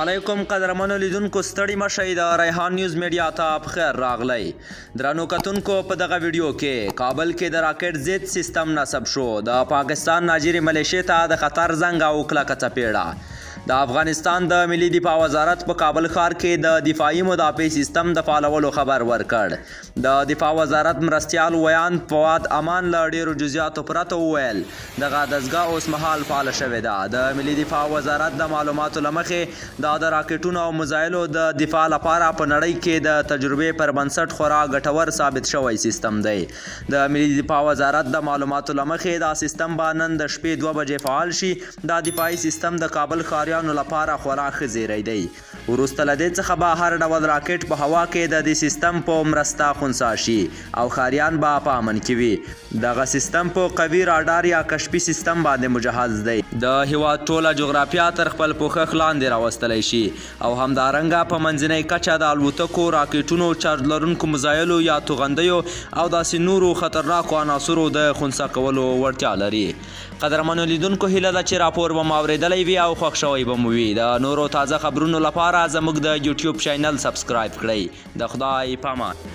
علیکم قدرمنو لیدونکو ستړي مشئ د ریحان نیوز میډیا ته په خیر راغلی. درنو کتونکو په دغه ویډیو کې کابل کې د راکټ ضد سیستم نصب شو. د پاکستان ناجیري ملیشې ته د خطر زنګ او کلکه څپېړه. د افغانستان د ملي دفاع وزارت په کابل ښار کې د دفاعي مدافع سیستم د فعالولو خبر ورکړ. د دفاع وزارت مرستیال ویان فواد امان له ډیرو جزئیاتو پرته وویل دغه دستګاه اوس مهال فعاله شوې ده. د ملي دفاع وزارت د معلوماتو له مخې دا د راکټونو او میزایلو د دفاع لپاره په نړۍ کې د تجربې پر بنسټ خورا ګټور ثابت شوی سیستم دی. د ملي دفاع وزارت د معلوماتو له مخې دا سیستم به نن د شپې 2 بجې فعال شي. دا دفاعي سیستم د کابل ښاریانو لپاره خورا ښه زیری دی. وروسته له دې څخه به هر ډول راکټ په هوا کې د دې سیستم په مرسته خنثی شي او ښاریان به په امن کې وي. دغه سیستم په قوي راډار یا کشفي سیستم باندې مجهز دی. د هیواد ټوله جغرافیه تر خپل پوښښ لاندې راوستلی شي او همدارنګه په منځنۍ کچه د الوتکو، راکټونو، چارج لرونکو میزایلو یا توغندیو او داسې نورو خطرناکو عناصرو د خنثی کولو وړتیا لري. قدرمنو لیدونکو هیله ده چې راپور به مو اورېدلی وي او خوښ شوی به مو وي. د نورو تازه خبرونو لپاره زموږ د یوټیوب چینل سبسکرایب کړئ. د خدای په امان.